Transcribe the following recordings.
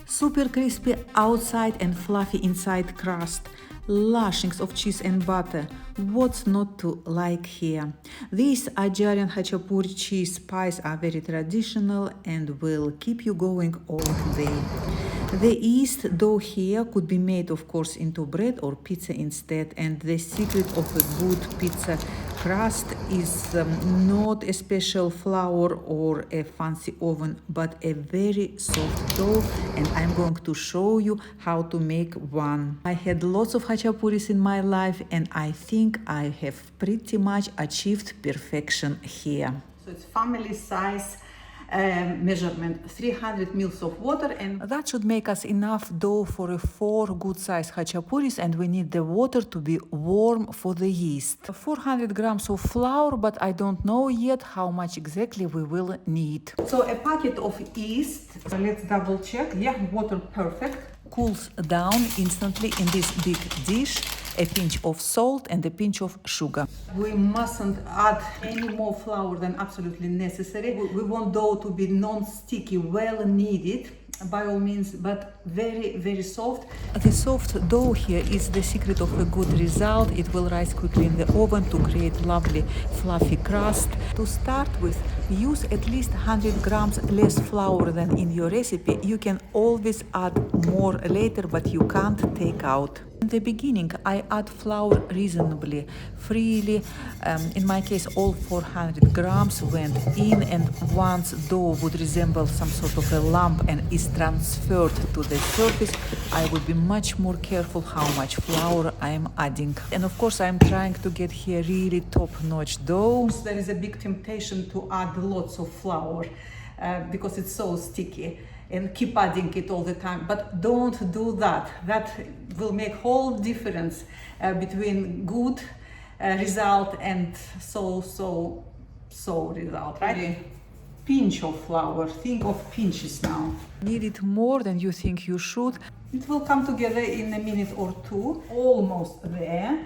Super crispy outside and fluffy inside crust. Lashings of cheese and butter. What's not to like here? These Adjarian Khachapuri cheese pies are very traditional and will keep you going all day. The yeast dough here could be made, of course, into bread or pizza instead, and the secret of a good pizza crust is not a special flour or a fancy oven, but a very soft dough, and I'm going to show you how to make one. I had lots of khachapuris in my life, and I think I have pretty much achieved perfection here. So it's family size measurement, 300 mils of water, and that should make us enough dough for 4 good-sized khachapuris, and we need the water to be warm for the yeast. 400 grams of flour, but I don't know yet how much exactly we will need. So a packet of yeast, let's double check, yeah, water perfect. Cools down instantly in this big dish. A pinch of salt and a pinch of sugar. We mustn't add any more flour than absolutely necessary. We want dough to be non-sticky, well kneaded, by all means, but very, very soft. The soft dough here is the secret of a good result. It will rise quickly in the oven to create lovely fluffy crust. To start with, use at least 100 grams less flour than in your recipe. You can always add more later, but you can't take out. In the beginning, I add flour reasonably freely. In my case, all 400 grams went in, and once dough would resemble some sort of a lump and is transferred to the surface, I would be much more careful how much flour I am adding. And of course, I'm trying to get here really top-notch dough. There is a big temptation to add lots of flour because it's so sticky, and keep adding it all the time, but don't do that. That will make whole difference between good result and so result, right? Pinch of flour, think of pinches now. Need it more than you think you should. It will come together in a minute or two, almost there.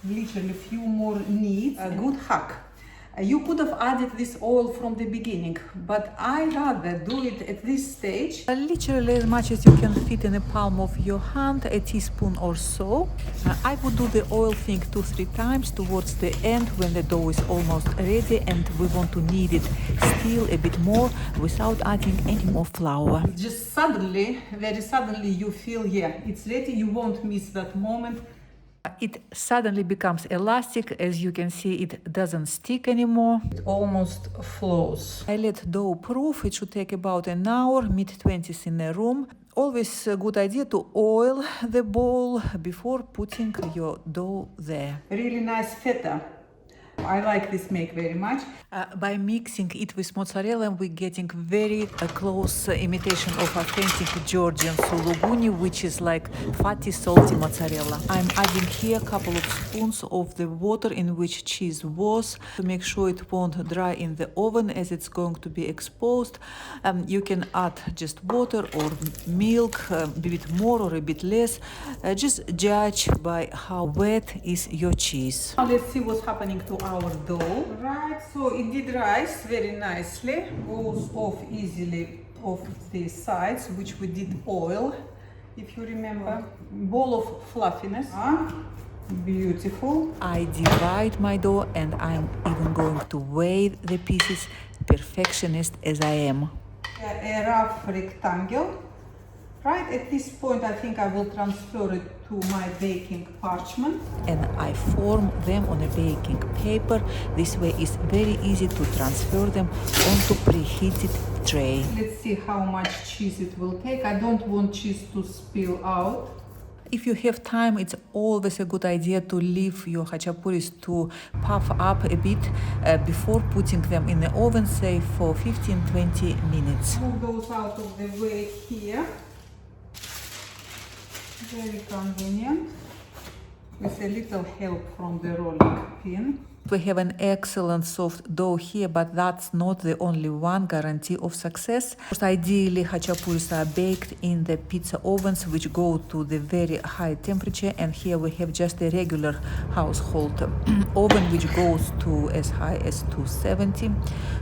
Literally a few more needs. A good hack. You could have added this oil from the beginning, but I rather do it at this stage. Literally as much as you can fit in the palm of your hand, a teaspoon or so. I would do the oil thing 2-3 times towards the end when the dough is almost ready and we want to knead it still a bit more without adding any more flour. Just suddenly, very suddenly you feel, yeah, it's ready. You won't miss that moment. It suddenly becomes elastic. As you can see, it doesn't stick anymore. It almost flows. I let dough proof. It should take about an hour, mid-20s in a room. Always a good idea to oil the bowl before putting your dough there. Really nice feta. I like this make very much. By mixing it with mozzarella, we're getting very close imitation of authentic Georgian suluguni, which is like fatty, salty mozzarella. I'm adding here a couple of spoons of the water in which cheese was to make sure it won't dry in the oven as it's going to be exposed. You can add just water or milk, a bit more or a bit less. Just judge by how wet is your cheese. Now let's see what's happening to our dough. Right, so it did rise very nicely, goes off easily off the sides, which we did oil, if you remember. Ball of fluffiness. Beautiful. I divide my dough and I'm even going to weigh the pieces, perfectionist as I am. A rough rectangle. Right at this point, I think I will transfer it to my baking parchment. And I form them on a baking paper. This way it's very easy to transfer them onto preheated tray. Let's see how much cheese it will take. I don't want cheese to spill out. If you have time, it's always a good idea to leave your khachapuris to puff up a bit before putting them in the oven, say for 15-20 minutes. Move those out of the way here. Very convenient, with a little help from the rolling pin. We have an excellent soft dough here, but that's not the only one guarantee of success. Ideally, khachapuris are baked in the pizza ovens, which go to the very high temperature, and here we have just a regular household oven, which goes to as high as 270.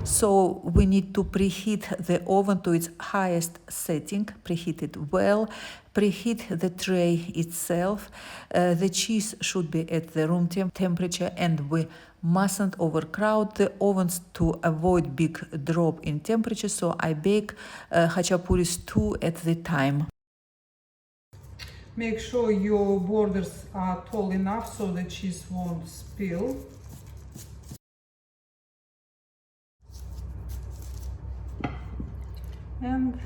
So we need to preheat the oven to its highest setting, preheat it well. Preheat the tray itself. The cheese should be at the room temperature, and we mustn't overcrowd the ovens to avoid big drop in temperature. So I bake khachapuris 2 at the time. Make sure your borders are tall enough so the cheese won't spill. And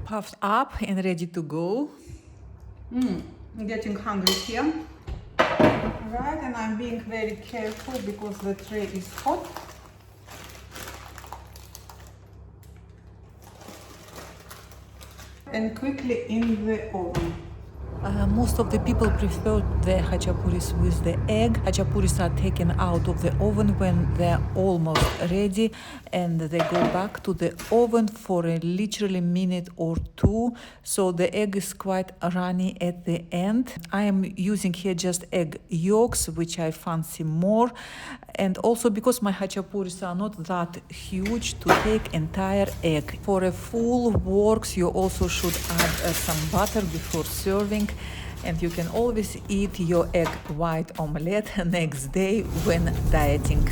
puffed up and ready to go. I'm getting hungry here. Right, and I'm being very careful because the tray is hot. And quickly in the oven. Most of the people prefer the khachapuris with the egg. Khachapuris are taken out of the oven when they're almost ready, and they go back to the oven for a literally minute or two. So the egg is quite runny at the end. I am using here just egg yolks, which I fancy more. And also because my khachapuris are not that huge, to take entire egg. For a full works, you also should add some butter before serving. And you can always eat your egg white omelette next day when dieting.